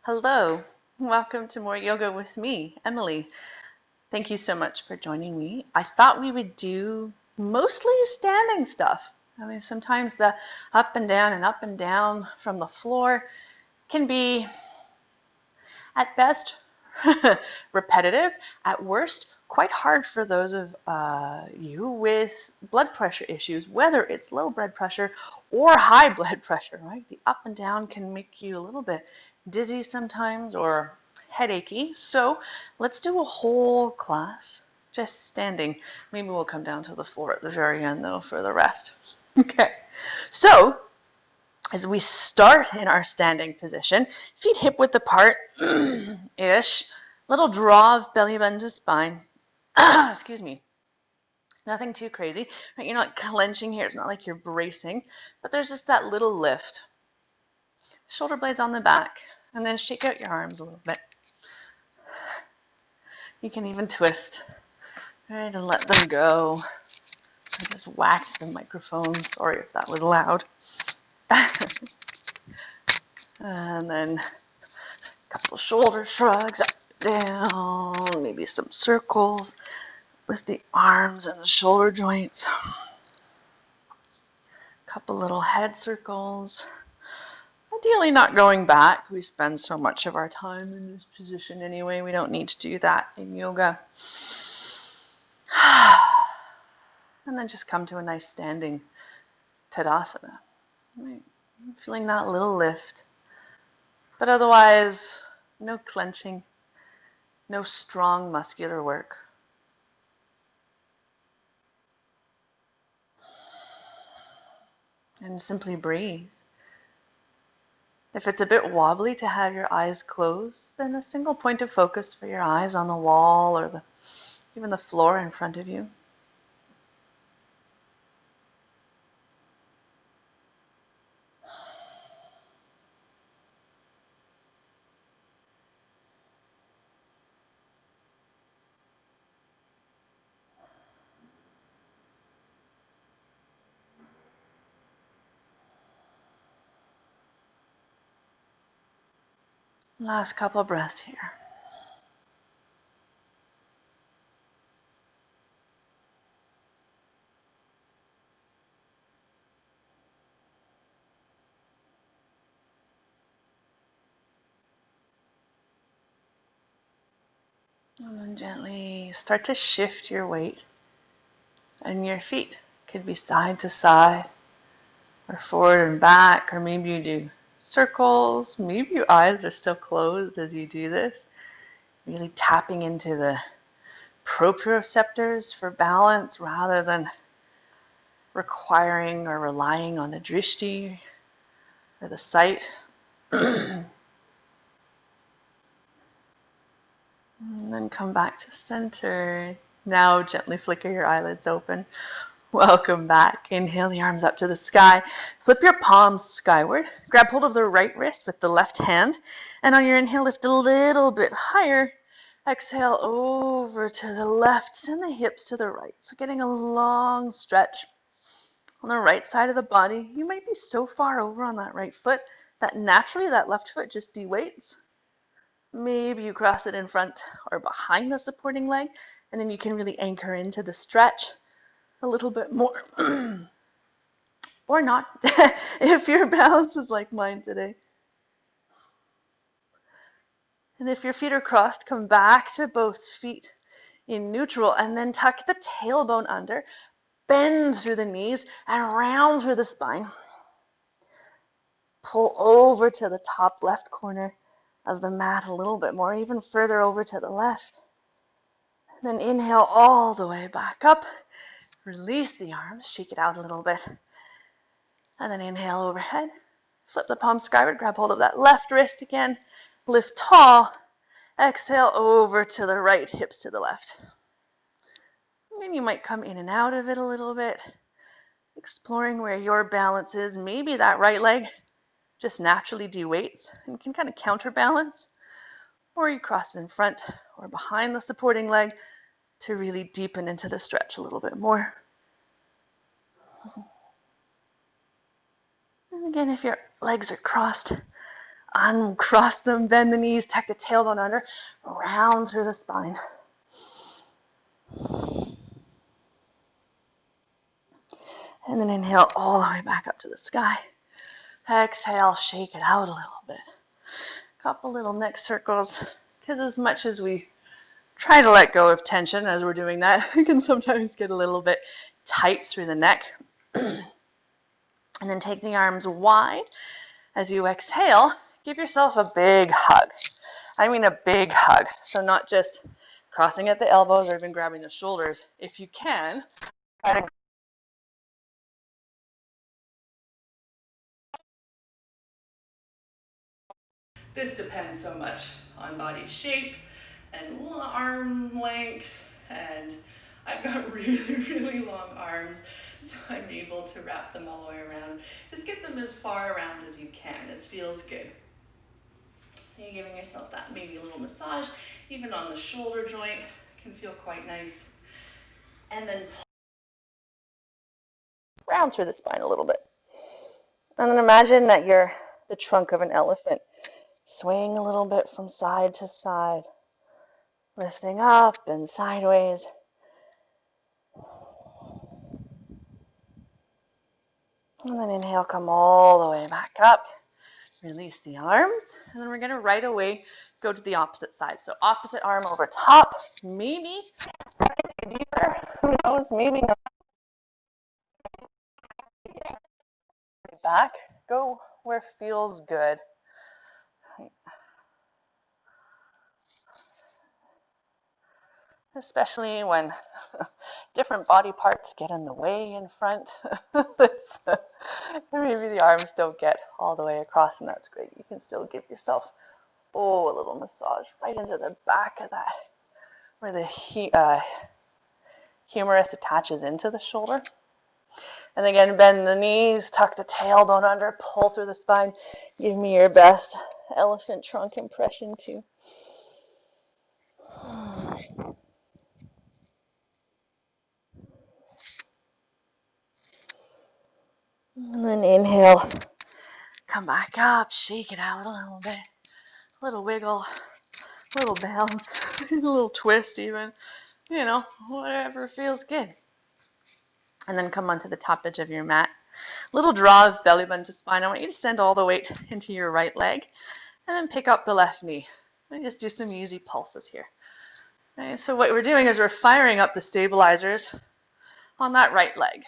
Hello, welcome to More Yoga with me, Emily. Thank you so much for joining me. I thought we would do mostly standing stuff. I mean, sometimes the up and down from the floor can be, at best, repetitive, at worst, quite hard for those of you with blood pressure issues, whether it's low blood pressure or high blood pressure, right? The up and down can make you a little bit dizzy sometimes or headachy. So let's do a whole class just standing. Maybe we'll come down to the floor at the very end though for the rest. Okay, so as we start in our standing position, feet hip width apart ish, little draw of belly button to spine. Excuse me. Nothing too crazy. Right? You're not clenching here. It's not like you're bracing, but there's just that little lift. Shoulder blades on the back, and then shake out your arms a little bit. You can even twist, right, and let them go. I just whacked the microphone. Sorry if that was loud. And then a couple shoulder shrugs up, down, maybe some circles with the arms and the shoulder joints. A couple little head circles. Ideally not going back. We spend so much of our time in this position anyway. We don't need to do that in yoga. And then just come to a nice standing Tadasana. Right. Feeling that little lift. But otherwise, no clenching, no strong muscular work. And simply breathe. If it's a bit wobbly to have your eyes closed, then a single point of focus for your eyes on the wall or even the floor in front of you. Last couple breaths here. And then gently start to shift your weight. And your feet could be side to side or forward and back, or maybe you do circles. Maybe your eyes are still closed as you do this. Really tapping into the proprioceptors for balance rather than requiring or relying on the drishti or the sight. And then come back to center. Now gently flicker your eyelids open. Welcome back. Inhale the arms up to the sky. Flip your palms skyward. Grab hold of the right wrist with the left hand. And on your inhale, lift a little bit higher. Exhale over to the left. Send the hips to the right. So getting a long stretch on the right side of the body. You might be so far over on that right foot that naturally that left foot just de-weights. Maybe you cross it in front or behind the supporting leg, and then you can really anchor into the stretch a little bit more. Or not, if your balance is like mine today. And if your feet are crossed, come back to both feet in neutral, and then tuck the tailbone under, bend through the knees, and round through the spine. Pull over to the top left corner of the mat a little bit more, even further over to the left. Then inhale all the way back up. Release the arms, shake it out a little bit. And then inhale overhead. Flip the palms skyward, grab hold of that left wrist again. Lift tall. Exhale over to the right, hips to the left. And you might come in and out of it a little bit, exploring where your balance is. Maybe that right leg just naturally de-weights and can kind of counterbalance. Or you cross it in front or behind the supporting leg to really deepen into the stretch a little bit more. And again, if your legs are crossed, Uncross them, bend the knees, tuck the tailbone under, round through the spine. And then inhale all the way back up to the sky. Exhale, shake it out a little bit. Couple little neck circles, because as much as we try to let go of tension as we're doing that, it can sometimes get a little bit tight through the neck. And then take the arms wide. As you exhale, give yourself a big hug. I mean a big hug. So not just crossing at the elbows or even grabbing the shoulders. If you can, try to this depends so much on body shape and arm length, and I've got really long arms, so I'm able to wrap them all the way around. Just get them as far around as you can. This feels good. You're giving yourself that maybe a little massage, even on the shoulder joint, can feel quite nice. And then round through the spine a little bit. And then imagine that you're the trunk of an elephant, swaying a little bit from side to side, lifting up and sideways. And then inhale, come all the way back up. Release the arms. And then we're going to right away go to the opposite side. So opposite arm over top. Maybe deeper. Who knows? Maybe not. Back. Go where feels good. Especially when different body parts get in the way in front. Maybe the arms don't get all the way across, and that's great. You can still give yourself, a little massage right into the back of that, where the humerus attaches into the shoulder. And again, bend the knees, tuck the tailbone under, pull through the spine. Give me your best elephant trunk impression too. And then inhale, come back up, shake it out a little bit, a little wiggle, a little bounce, a little twist even, whatever feels good. And then come onto the top edge of your mat. Little draw of belly button to spine. I want you to send all the weight into your right leg and then pick up the left knee. And just do some easy pulses here. Okay, so what we're doing is we're firing up the stabilizers on that right leg.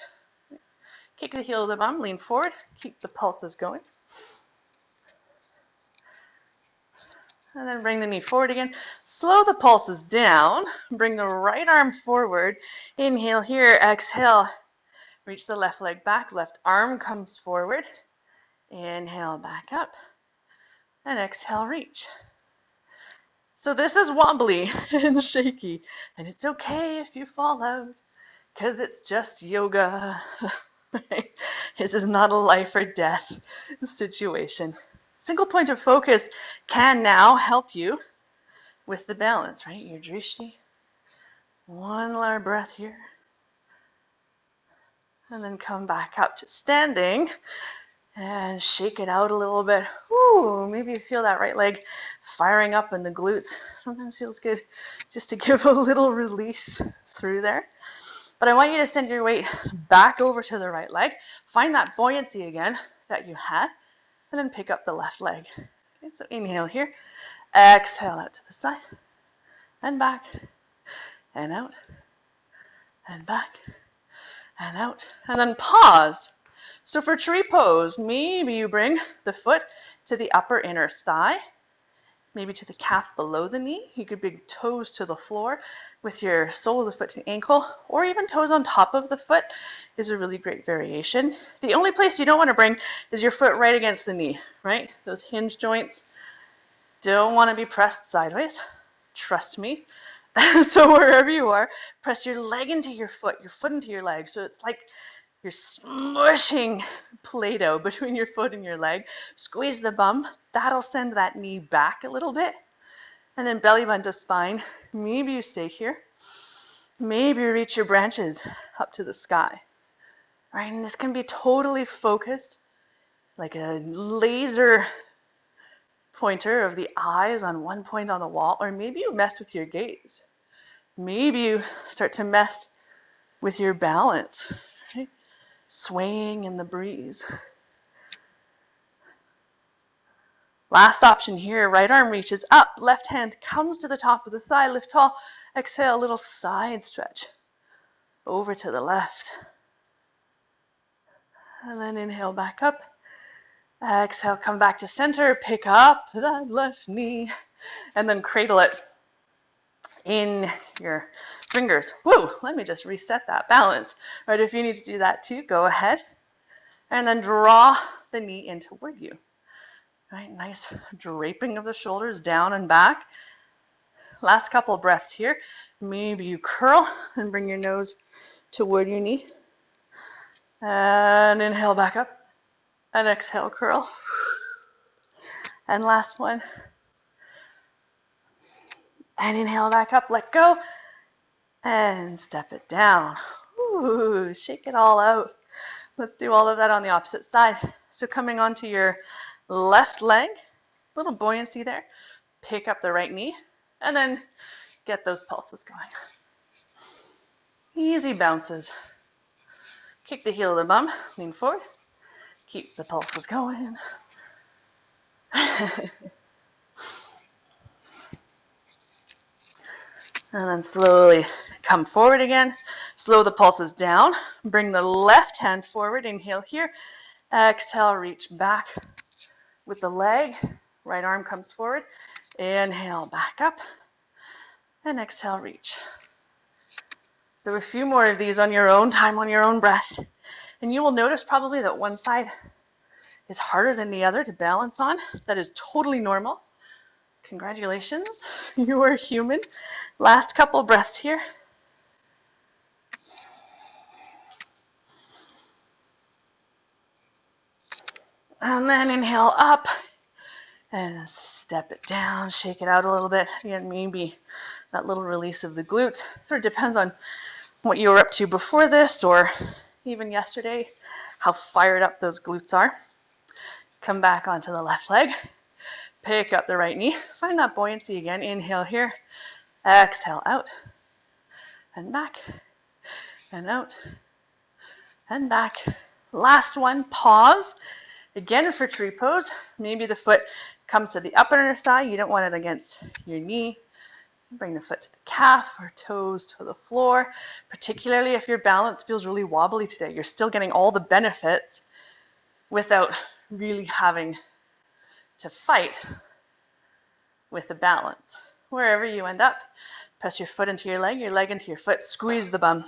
Kick the heel of the bum, lean forward, keep the pulses going. And then bring the knee forward again. Slow the pulses down. Bring the right arm forward. Inhale here, exhale. Reach the left leg back, left arm comes forward. Inhale, back up. And exhale, reach. So this is wobbly and shaky. And it's okay if you fall out, because it's just yoga. Right? This is not a life or death situation. Single point of focus can now help you with the balance, right? Your drishti. One lower breath here. And then come back up to standing and shake it out a little bit. Ooh, maybe you feel that right leg firing up in the glutes. Sometimes feels good just to give a little release through there. But I want you to send your weight back over to the right leg. Find that buoyancy again that you had, and then pick up the left leg. Okay, so inhale here. Exhale out to the side, and back, and out, and back, and out. And then pause. So for tree pose, maybe you bring the foot to the upper inner thigh, maybe to the calf below the knee. You could bring toes to the floor with your sole of the foot to the ankle, or even toes on top of the foot is a really great variation. The only place you don't want to bring is your foot right against the knee, right? Those hinge joints don't want to be pressed sideways. Trust me. So wherever you are, press your leg into your foot into your leg. So it's like you're smushing Play-Doh between your foot and your leg. Squeeze the bum. That'll send that knee back a little bit. And then belly button to spine. Maybe you stay here. Maybe you reach your branches up to the sky. Right? And this can be totally focused, like a laser pointer of the eyes on one point on the wall, or maybe you mess with your gaze. Maybe you start to mess with your balance, right? Swaying in the breeze. Last option here, right arm reaches up, left hand comes to the top of the thigh, lift tall, exhale, a little side stretch over to the left. And then inhale back up. Exhale, come back to center, pick up that left knee, and then cradle it in your fingers. Woo, let me just reset that balance. Right, if you need to do that too, go ahead. And then draw the knee in toward you. Right, nice draping of the shoulders down and back. Last couple of breaths here. Maybe you curl and bring your nose toward your knee. And inhale back up. And exhale, curl. And last one. And inhale back up, let go. And step it down. Ooh, shake it all out. Let's do all of that on the opposite side. So coming onto your left leg, little buoyancy there. Pick up the right knee, and then get those pulses going. Easy bounces. Kick the heel of the bum, lean forward. Keep the pulses going. And then slowly come forward again. Slow the pulses down. Bring the left hand forward. Inhale here. Exhale, reach back with the leg. Right arm comes forward. Inhale, back up. And exhale, reach. So a few more of these on your own time, on your own breath. And you will notice probably that one side is harder than the other to balance on. That is totally normal. Congratulations, you are human. Last couple breaths here. And then inhale up and step it down, shake it out a little bit. Again, maybe that little release of the glutes. Sort of depends on what you were up to before this or even yesterday, how fired up those glutes are. Come back onto the left leg. Pick up the right knee. Find that buoyancy again. Inhale here. Exhale out. And back. And out. And back. Last one. Pause. Again for tree pose. Maybe the foot comes to the upper thigh. You don't want it against your knee. Bring the foot to the calf or toes to the floor. Particularly if your balance feels really wobbly today. You're still getting all the benefits without really having to fight with the balance. Wherever you end up, press your foot into your leg into your foot, squeeze the bum,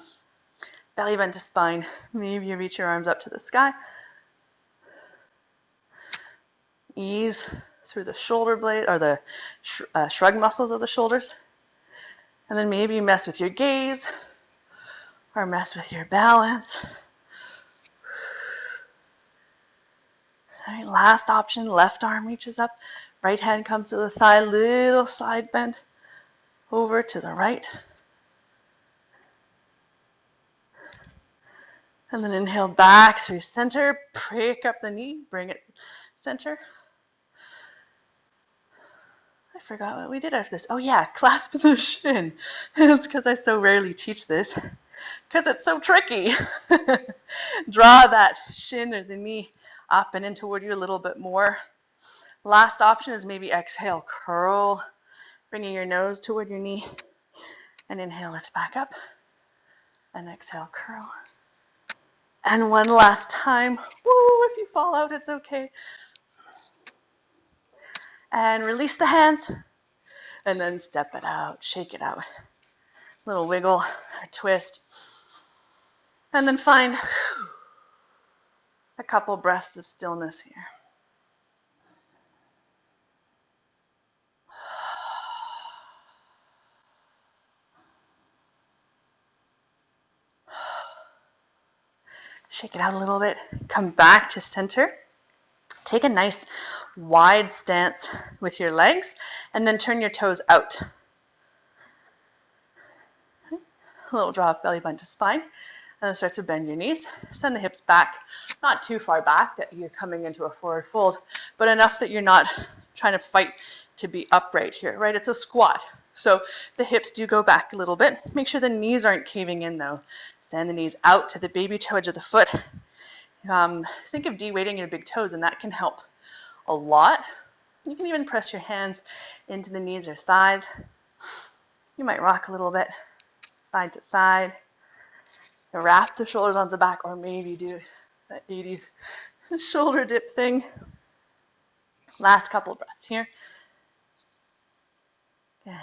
belly bend to spine. Maybe you reach your arms up to the sky. Ease through the shoulder blade or the shrug muscles of the shoulders. And then maybe you mess with your gaze or mess with your balance. All right, last option, left arm reaches up, right hand comes to the thigh, little side bend over to the right. And then inhale back through center, pick up the knee, bring it center. I forgot what we did after this. Oh yeah, clasp the shin. It's because I so rarely teach this, because it's so tricky. Draw that shin or the knee up and in toward you a little bit more. Last option is maybe exhale, curl, bringing your nose toward your knee. And inhale, lift back up. And exhale, curl. And one last time. Woo, if you fall out, it's okay. And release the hands. And then step it out, shake it out. Little wiggle or twist. And then find a couple breaths of stillness here. Shake it out a little bit. Come back to center. Take a nice wide stance with your legs and then turn your toes out. A little draw of belly button to spine. And then start to bend your knees. Send the hips back, not too far back that you're coming into a forward fold, but enough that you're not trying to fight to be upright here, right? It's a squat. So the hips do go back a little bit. Make sure the knees aren't caving in though. Send the knees out to the baby toe edge of the foot. Think of de-weighting your big toes, and that can help a lot. You can even press your hands into the knees or thighs. You might rock a little bit, side to side. Wrap the shoulders onto the back, or maybe do that 80s shoulder dip thing. Last couple of breaths here. Good.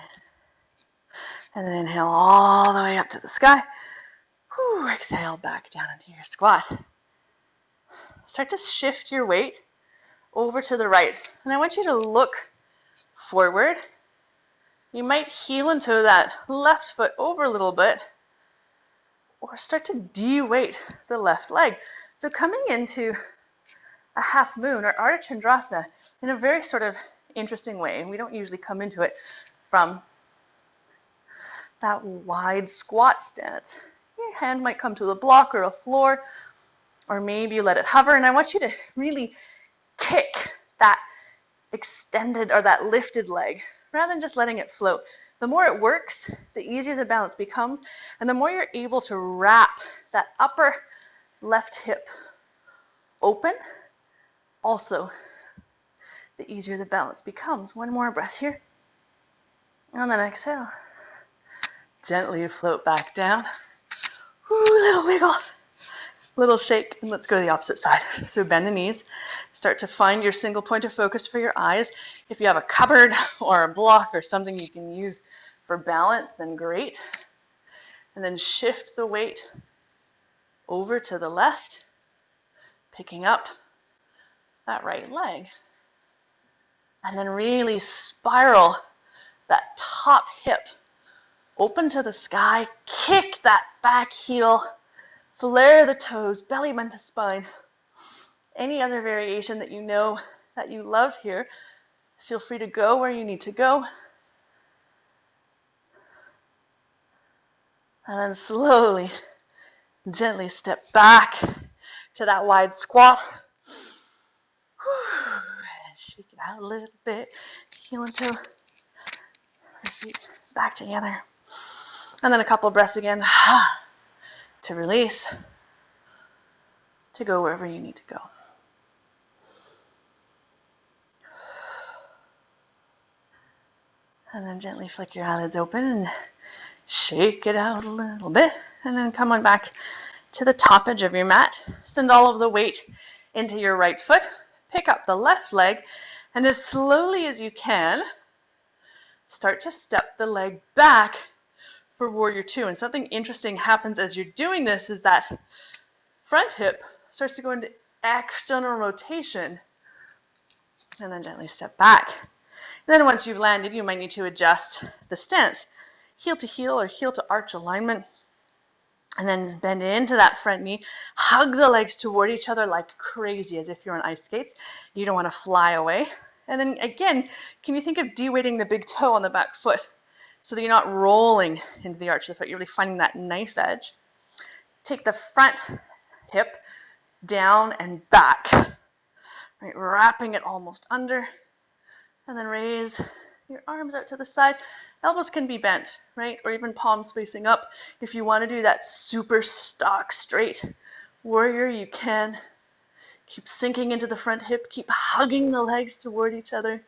And then inhale all the way up to the sky. Whew, exhale back down into your squat. Start to shift your weight over to the right. And I want you to look forward. You might heel into that left foot over a little bit, or start to de-weight the left leg. So coming into a half moon or Ardha Chandrasana in a very sort of interesting way, and we don't usually come into it from that wide squat stance. Your hand might come to the block or a floor, or maybe you let it hover, and I want you to really kick that extended or that lifted leg rather than just letting it float. The more it works, the easier the balance becomes, and the more you're able to wrap that upper left hip open, also the easier the balance becomes. One more breath here, and then exhale. Gently float back down. Ooh, little wiggle, little shake, and let's go to the opposite side. So bend the knees. Start to find your single point of focus for your eyes. If you have a cupboard or a block or something you can use for balance, then great. And then shift the weight over to the left, picking up that right leg. And then really spiral that top hip open to the sky, kick that back heel, flare the toes, belly bend to spine. Any other variation that you know that you love here, feel free to go where you need to go. And then slowly, gently step back to that wide squat. Shake it out a little bit. Heel and toe. The feet back together. And then a couple of breaths again. To release. To go wherever you need to go. And then gently flick your eyelids open and shake it out a little bit. And then come on back to the top edge of your mat. Send all of the weight into your right foot. Pick up the left leg. And as slowly as you can, start to step the leg back for Warrior Two. And something interesting happens as you're doing this is that front hip starts to go into external rotation. And then gently step back. And then once you've landed, you might need to adjust the stance. Heel to heel or heel to arch alignment. And then bend into that front knee. Hug the legs toward each other like crazy, as if you're on ice skates. You don't want to fly away. And then again, can you think of de-weighting the big toe on the back foot so that you're not rolling into the arch of the foot? You're really finding that knife edge. Take the front hip down and back. Right, wrapping it almost under. And then raise your arms out to the side. Elbows can be bent, right? Or even palms facing up. If you want to do that super stock straight warrior, you can. Keep sinking into the front hip. Keep hugging the legs toward each other.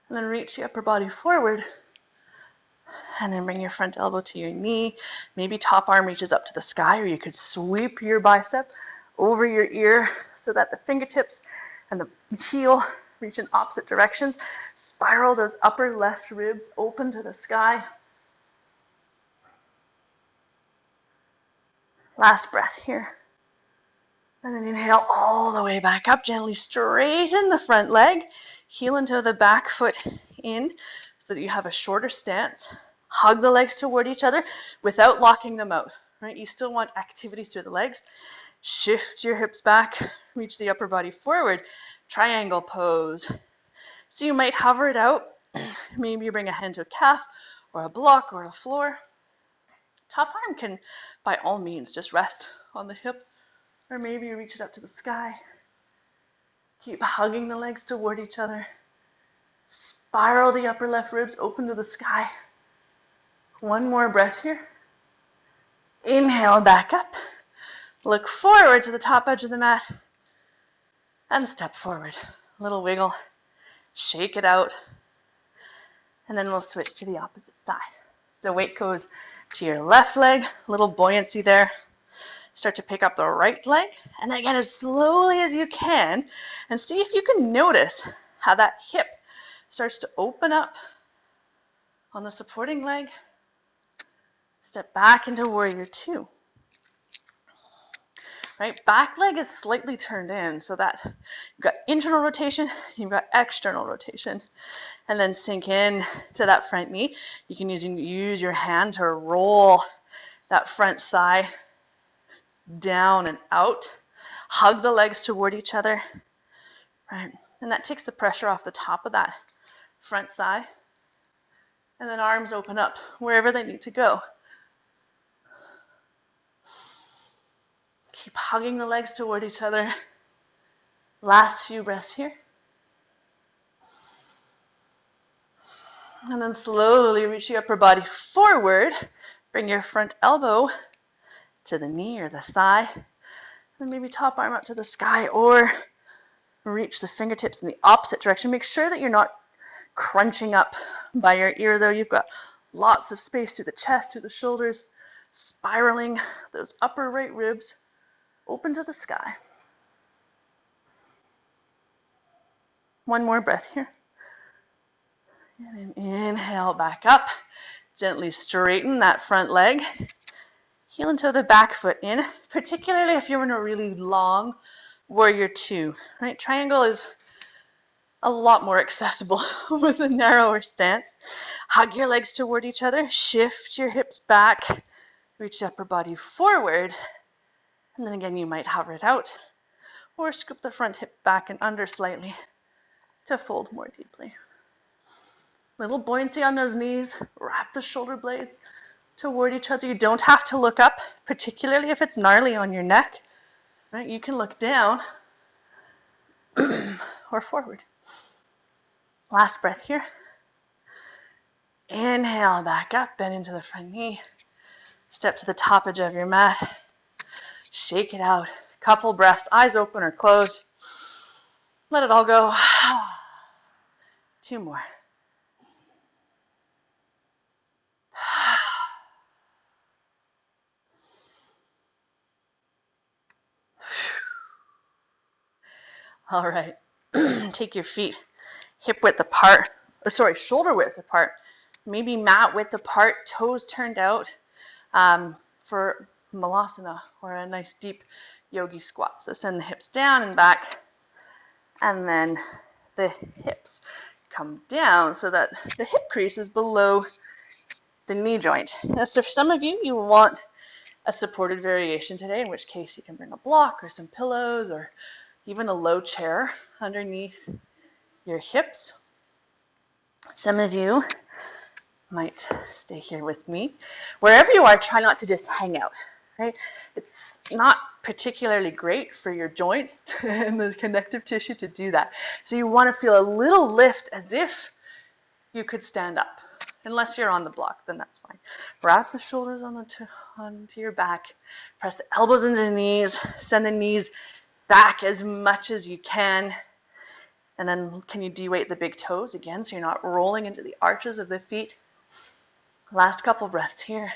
And then reach the upper body forward. And then bring your front elbow to your knee. Maybe top arm reaches up to the sky, or you could sweep your bicep over your ear so that the fingertips and the heel reach in opposite directions. Spiral those upper left ribs open to the sky. Last breath here. And then inhale all the way back up. Gently straighten the front leg. Heel into the back foot in so that you have a shorter stance. Hug the legs toward each other without locking them out. Right? You still want activity through the legs. Shift your hips back. Reach the upper body forward. Triangle pose. So you might hover it out. Maybe you bring a hand to a calf or a block or a floor. Top arm can, by all means, just rest on the hip, or maybe you reach it up to the sky. Keep hugging the legs toward each other. Spiral the upper left ribs open to the sky. One more breath here. Inhale back up. Look forward to the top edge of the mat. And step forward. A little wiggle. Shake it out. And then we'll switch to the opposite side. So weight goes to your left leg. A little buoyancy there. Start to pick up the right leg. And then again, as slowly as you can. And see if you can notice how that hip starts to open up on the supporting leg. Step back into warrior two. Right, back leg is slightly turned in so that you've got internal rotation, you've got external rotation. And then sink in to that front knee. You can use your hand to roll that front thigh down and out. Hug the legs toward each other. Right, and that takes the pressure off the top of that front thigh. And then arms open up wherever they need to go. Keep hugging the legs toward each other. Last few breaths here. And then slowly reach your upper body forward. Bring your front elbow to the knee or the thigh. And maybe top arm up to the sky or reach the fingertips in the opposite direction. Make sure that you're not crunching up by your ear though. You've got lots of space through the chest, through the shoulders, spiraling those upper right ribs open to the sky. One more breath here. And inhale back up. Gently straighten that front leg. Heel into the back foot in, particularly if you're in a really long warrior two. Right? Triangle is a lot more accessible with a narrower stance. Hug your legs toward each other. Shift your hips back. Reach the upper body forward. And then again, you might hover it out or scoop the front hip back and under slightly to fold more deeply. Little buoyancy on those knees. Wrap the shoulder blades toward each other. You don't have to look up, particularly if it's gnarly on your neck. Right? You can look down or forward. Last breath here. Inhale back up, bend into the front knee. Step to the top edge of your mat. Shake it out. Couple breaths, eyes open or closed. Let it all go. Two more. All right. Take your feet hip width apart, shoulder width apart. Maybe mat width apart, toes turned out for Malasana or a nice deep yogi squat. So send the hips down and back, and then the hips come down so that the hip crease is below the knee joint. Now, so for some of you, you want a supported variation today, in which case you can bring a block or some pillows or even a low chair underneath your hips. Some of you might stay here with me. Wherever you are, try not to just hang out, right? It's not particularly great for your joints and the connective tissue to do that. So you want to feel a little lift as if you could stand up. Unless you're on the block, then that's fine. Wrap the shoulders onto your back. Press the elbows into the knees. Send the knees back as much as you can. And then can you de-weight the big toes again so you're not rolling into the arches of the feet? Last couple breaths here.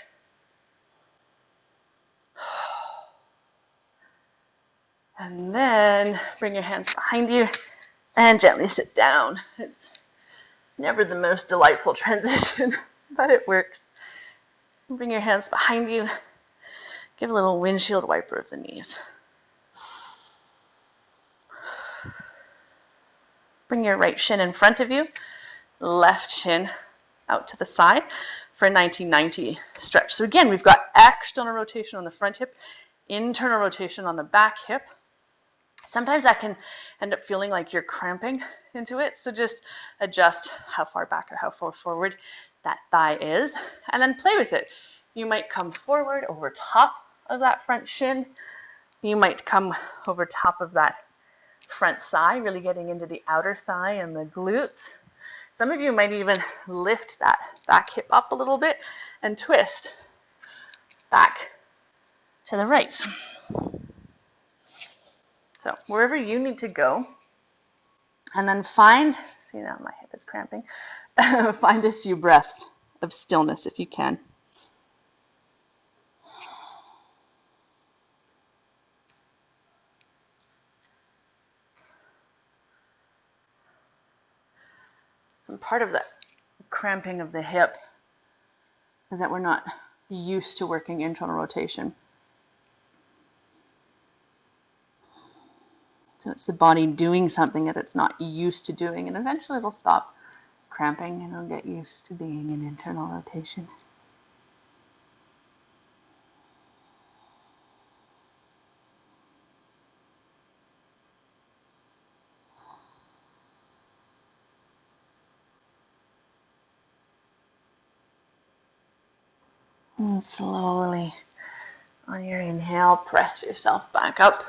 And then bring your hands behind you and gently sit down. It's never the most delightful transition, but it works. Bring your hands behind you. Give a little windshield wiper of the knees. Bring your right shin in front of you, left shin out to the side for a 1990 stretch. So again, we've got external rotation on the front hip, internal rotation on the back hip. Sometimes that can end up feeling like you're cramping into it, so just adjust how far back or how far forward that thigh is, and then play with it. You might come forward over top of that front shin. You might come over top of that front thigh, really getting into the outer thigh and the glutes. Some of you might even lift that back hip up a little bit and twist back to the right. So wherever you need to go, and then find, see now my hip is cramping, find a few breaths of stillness if you can. And part of that cramping of the hip is that we're not used to working internal rotation. So it's the body doing something that it's not used to doing, and eventually it'll stop cramping and it'll get used to being in internal rotation. And slowly, on your inhale, press yourself back up.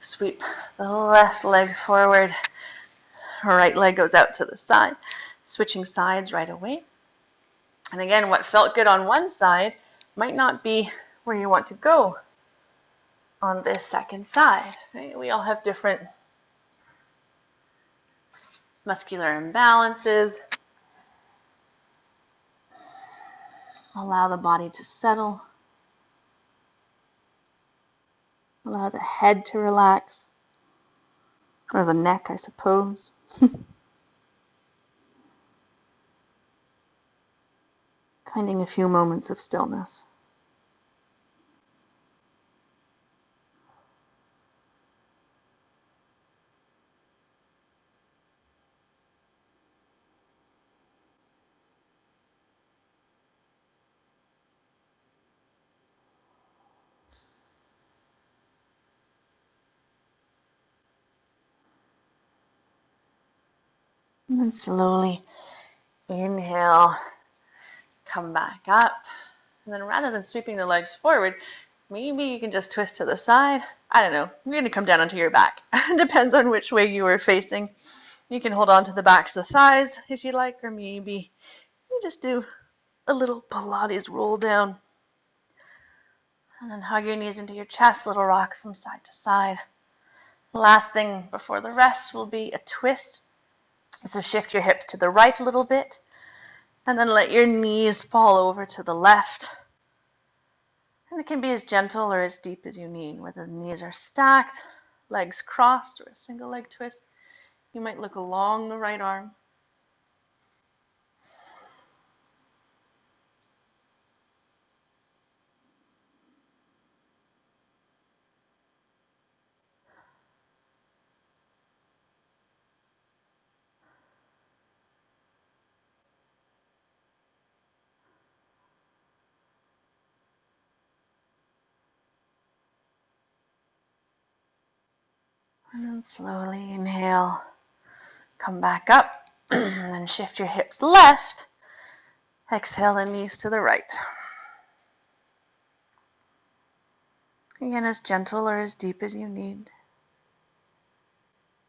Sweep the left leg forward. Right leg goes out to the side. Switching sides right away. And again, what felt good on one side might not be where you want to go on this second side. Right? We all have different muscular imbalances. Allow the body to settle. Allow the head to relax, or the neck, I suppose. Finding a few moments of stillness. And then slowly inhale, come back up. And then rather than sweeping the legs forward, maybe you can just twist to the side. I don't know. You're going to come down onto your back. Depends on which way you are facing. You can hold on to the backs of the thighs if you like, or maybe you just do a little Pilates roll down. And then hug your knees into your chest, little rock from side to side. Last thing before the rest will be a twist. So shift your hips to the right a little bit, and then let your knees fall over to the left. And it can be as gentle or as deep as you need, whether the knees are stacked, legs crossed, or a single leg twist. You might look along the right arm. And then slowly inhale, come back up, and then shift your hips left. Exhale the knees to the right. Again, as gentle or as deep as you need.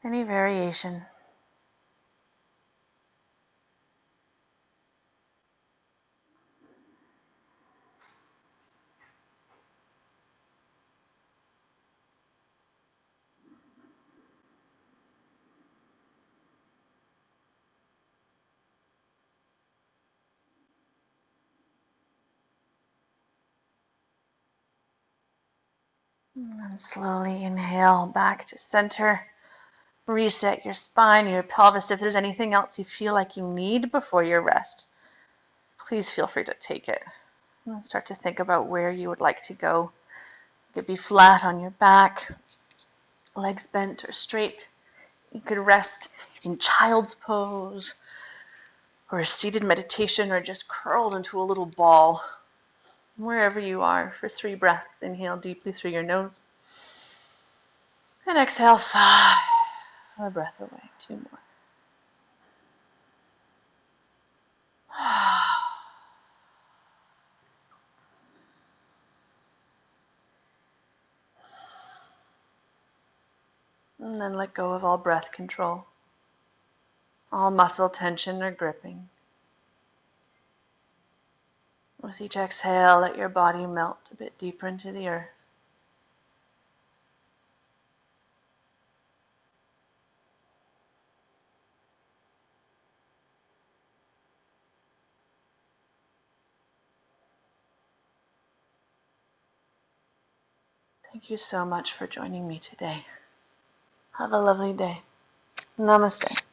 Any variation. And slowly inhale back to center. Reset your spine, your pelvis. If there's anything else you feel like you need before your rest, please feel free to take it. And start to think about where you would like to go. You could be flat on your back, legs bent or straight. You could rest in child's pose, or a seated meditation, or just curled into a little ball. Wherever you are for 3 breaths. Inhale deeply through your nose. And exhale, sigh a breath away. 2 more. And then let go of all breath control, all muscle tension or gripping. With each exhale, let your body melt a bit deeper into the earth. Thank you so much for joining me today. Have a lovely day. Namaste.